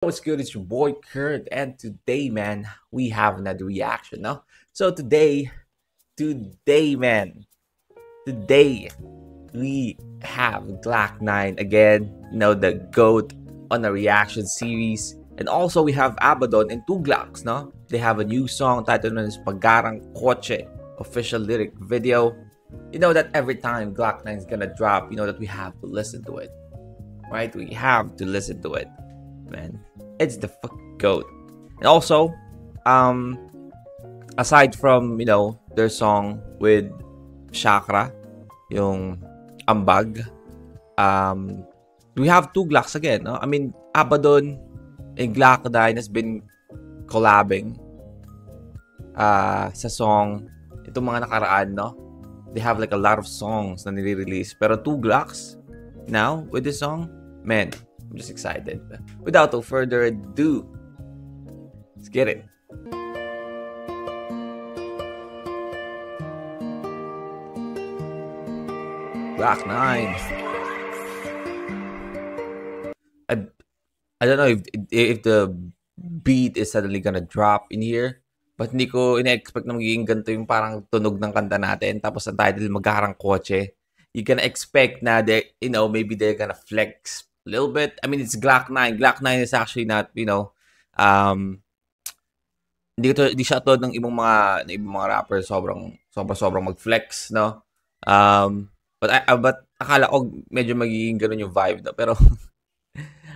What's good? It's your boy Kurt, and today, man, we have another reaction. No, so today, man, today we have Glock 9 again. The goat on a reaction series, and also we have Abaddon and Two Glocks. No, they have a new song titled "Pagarang Kotse" official lyric video. You know that every time Glock 9 is gonna drop, that we have to listen to it, right? We have to listen to it, man. It's the goat. And also, aside from their song with Chakra, yung Ambag, we have Two Glocks again. No? I mean, Abaddon and Glock 9 has been collabing sa song itong mga nakaraan, no? They have like a lot of songs na nire-release. Pero Two Glocks now with this song, man, I'm just excited. Without no further ado, let's get it. Glock 9. I don't know if the beat is suddenly gonna drop in here. But hindi ko ina-expect na magiging ganito yung parang tunog ng kanta natin. Tapos ang title, Magarang Kotse. You can expect na maybe they're gonna flex a little bit. I mean, it's Glock 9. Glock 9 is actually not, hindi siya tulad ng ibang mga rappers sobrang mag-flex, no? But akala ko medyo magiging ganun yung vibe, no? Pero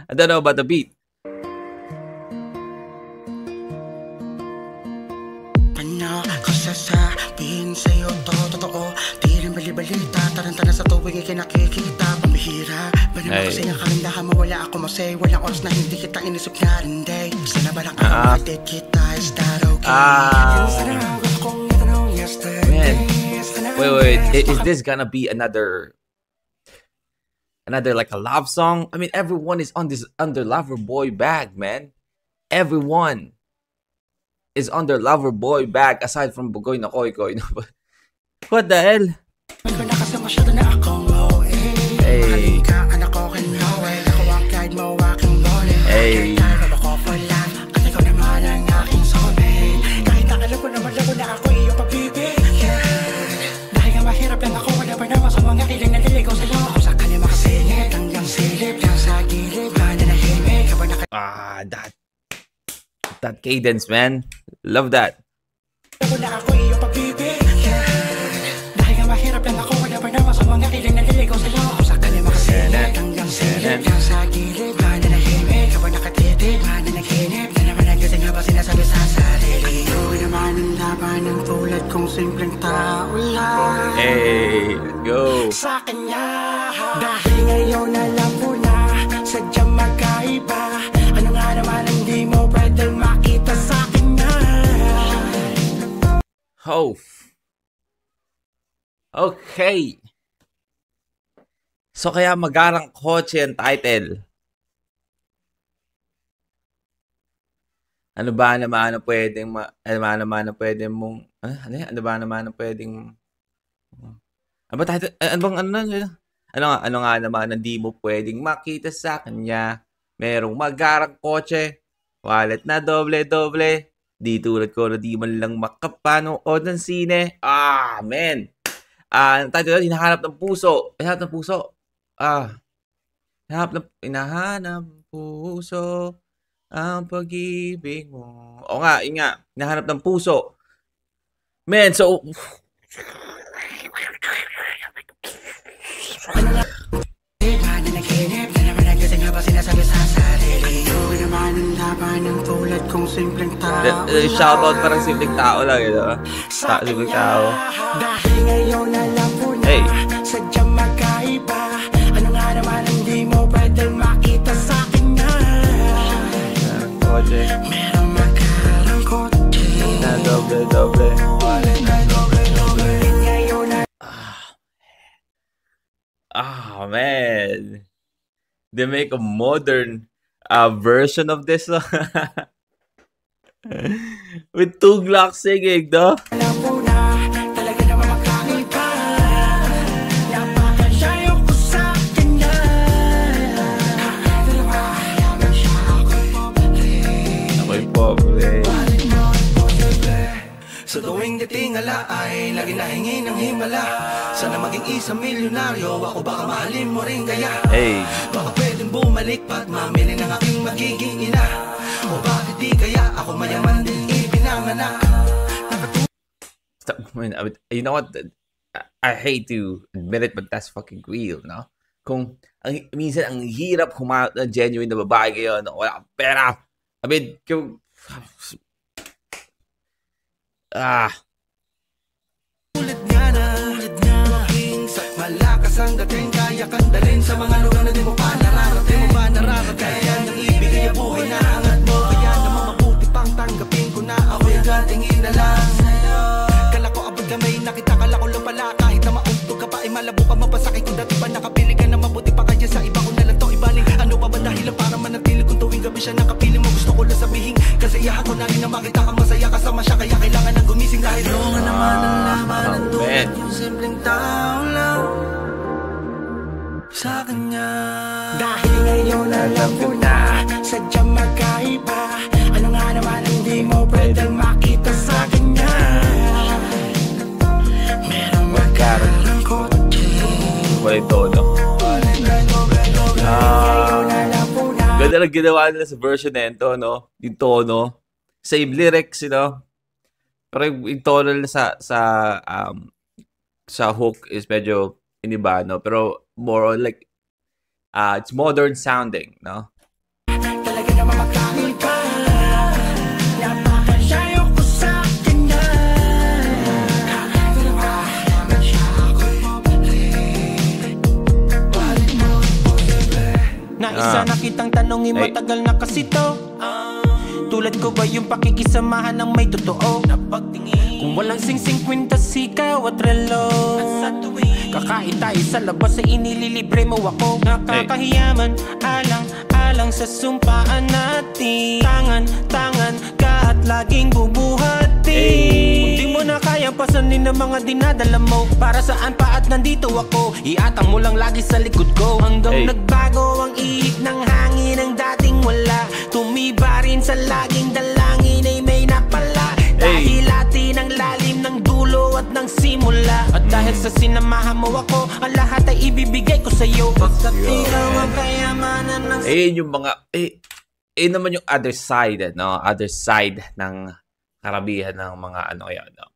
I don't know about the beat. Sasabihin sa'yo to, totoo. Di rin bali-balita, tarantana sa tuwing ikinakikita. Pamihira, ba naman kasi ng kagandahan mawala ako masay. Walang oras na hindi kita inisip na rin day. Sana ba lang ang matid kita, is that okay? Man, wait, is this gonna be another like a love song? I mean, everyone is on this under Loverboy bag, man. Everyone is under Loverboy bag aside from Bugoy na Koy Koy. What the hell? Hey. Hey. That cadence, man. Love that. Hey, go. Dahil ngayon alam ko na sadyang magkaiba. Ano nga naman ang di mo pwedeng makita sa akin na. Oh. Okay. So kaya Magarang Kotse ang title. Ano ba naman ang pwedeng ano ba naman ang pwedeng ano nga naman ang di mo pwedeng makita sa kanya? Merong magarang kotse, wallet na doble-doble, di tulad ko na di man lang makapanood ng sine. Man. Ang title doon, hinahanap ng puso. Hinahanap ng puso. Hinahanap ng puso ang pag-ibig mo. O nga, yun nga. Hinahanap ng puso. Man, so shoutout parang simpleng tao lang, diba? Simpleng tao. Hey. Sadyang magkaiba. Ano nga naman ang di mo pwedeng makita sa akin na. Merong magarang kotse na doble-doble. Man. They make a modern version of this with Two Glocks singing, no? imposible. Sa tuwing titingala ay lagi nahingi ng himala. Sana maging isang milyonaryo, ako baka mahalin mo rin kaya. Hey. Baka pwedeng bumalik pat mamili ng aking magiging ina. O bakit di kaya ako mayaman din ipinanganak. You know what? I hate to admit it, but that's fucking real, no? Kung minsan ang hirap ng genuine na babae kayo, no? Wala kang pera. I mean, Ulit nga maging malakas ang dating, kaya kang dalhin sa mga lugar na di mo pa nararating. Kaya nang ibigay ang buhay na angat mo, kaya naman mabuti pang tanggapin ko na ako'y gatingin na lang sa'yo. Kala ko abot kamay, nakita kala ko lang pala, kahit na maugtog ka pa ay malabo ka mapasakit. Kung dati pa nakapili ka na mabuti pa kaya sa iba ko na lang to ibaling. Ano pa ba dahilan para manatili kung tuwing gabi siya nakapiling mo? Gusto ko lang sabihin kasiyahan ko na rin na makita kang masaya kasama siya, kaya kailangan ng gumising dahil doon naman ang laman ng tulad yung simpleng tao lang sa kanya. Dahil ngayon alam ko na sadyang magkaiba. Ano nga naman hindi mo pwedeng makita sa kanya. Merong magkaroon ng kotse. wala yung tono. Ganda lang ginawa nila sa version na ito, no? Yung tono. Same lyrics, you know? Pero yung tono nila sa hook is medyo iniba, no? Pero more on like, it's modern sounding, no? Talaga naman magkakaiba. Napakasyayo ko sa kanya. Naisa na kitang tanongin, matagal na kasi to. Tulad ko ba yung pakikisamahan ng may totoo? Kung walang singsing kwintas, ikaw at relo. Kakain tayo sa labas ay inililibre mo ako. Nakakahiyaman, alang sa sumpaan natin. Tangan ka at laging bubuhati. Kung di mo na kaya pasanin ng mga dinadala mo, para saan pa at nandito ako? Iatang mo lang lagi sa likod ko. Hanggang nagbago ang ihip ng hangin ang dating wala. Tumiba rin sa laging dalangin ay may napala. Dahil atin ang lalim ng dulo at ng simula. At dahil sa sinamahan mo ako, ang lahat ay ibibigay ko sa'yo. Pagkat ikaw ang kayamanan ng... Yung mga... naman yung other side, no? Other side ng karabihan ng mga ano yan, no?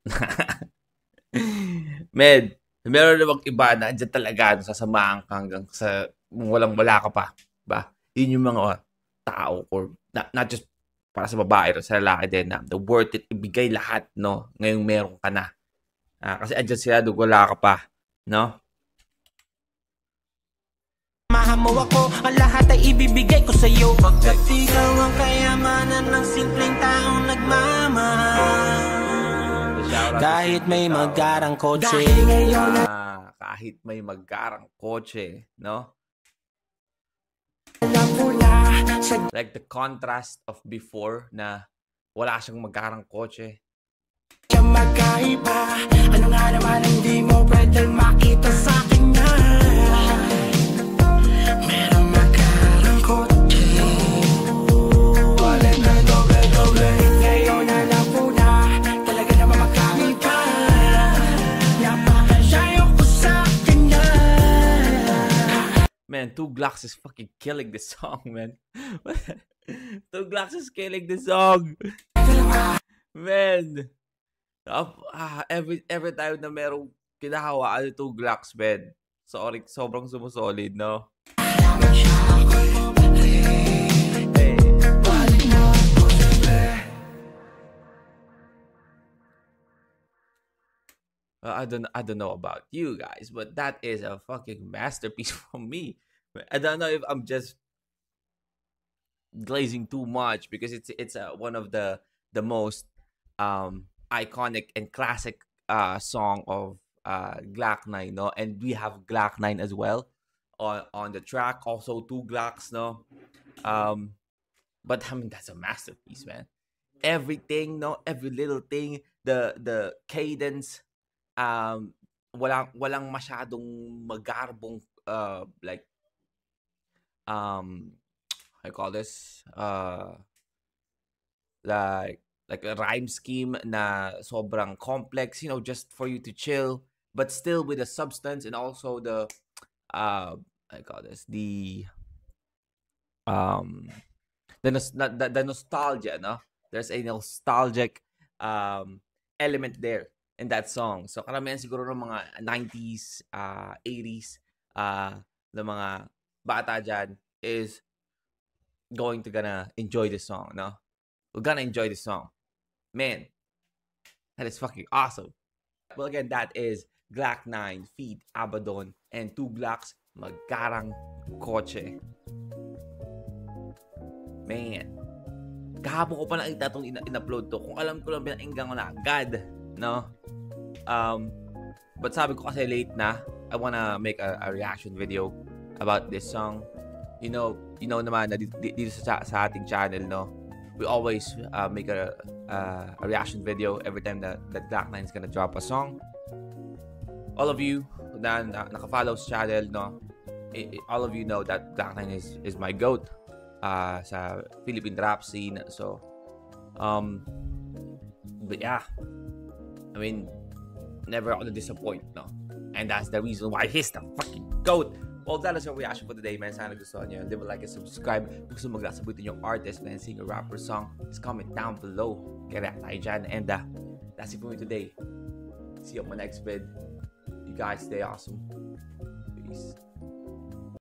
Men, meron namang iba na andyan talaga, no, sasamahan ka hanggang sa walang-wala ka pa. Diba? Yun yung mga tao or not just para sa babae o sa lalaki din na the worth it, ibigay lahat, no? Ngayong meron ka na. Kasi andyan sila, wala ka pa, no? Mahal mo ako, ang lahat ay ibibigay ko sa'yo. Pagkat ikaw ang kayamanan ng simpleng taong nagmamahal. Kahit may maggarang kotse. Kahit may maggarang kotse, no? Like the contrast of before na wala siyang magkarang kotse. Magkaiba. Ano nga naman hindi mo pwedeng makita sa kanya. Merong magkarang kotse. Walang na doble. Ngayon alam ko na talaga naman magkaiba. Napakasyayo ko sa kanya. Man, 2 Glocks is fucking killing this song, man. 2 Glocks is killing this song. Man. Every time na merong kinahawaan 2 Glocks, man. Sorry, sobrang sumusolid, no? Hey. I don't know about you guys, but that is a fucking masterpiece from me. I don't know if I'm just glazing too much because it's one of the most iconic and classic song of Glock 9, no? And we have Glock 9 as well on the track. Also 2 Glocks, no? But I mean, that's a masterpiece, man. Everything, no? Every little thing, the cadence, walang masyadong magarbong like I call this like a rhyme scheme na sobrang complex, you know, just for you to chill, but still with the substance and also the I call this the nostalgia, no? There's a nostalgic element there in that song. So karamihan siguro ng mga 90s, 80s ng mga bata dyan is gonna enjoy this song, no? We're gonna enjoy this song. Man, that is fucking awesome. Well, again, that is Glock 9 feat. Abaddon and 2 Glocks Magkarang Kotse. Man, kahapon ko pa nakita itong in-upload to. Kung alam ko lang, pinainggan ko na agad, no? But sabi ko kasi late na, I wanna make a reaction video about this song. You know naman na dito sa ating channel, no? We always make a reaction video every time that Glock 9 is gonna drop a song. All of you na naka-follow sa channel, no? All of you know that Glock 9 is my GOAT sa Philippine rap scene. So, but yeah, I mean, never ako na-disappoint, no? And that's the reason why he's the fucking GOAT. Well, that is our reaction for today, man. Sana gusto nyo. Leave a like and subscribe. Kung gusto maglasabutin yung artist na sing a rapper song, just comment down below. Kaya tayo dyan. And that's it for me today. See you on my next vid. You guys stay awesome. Peace.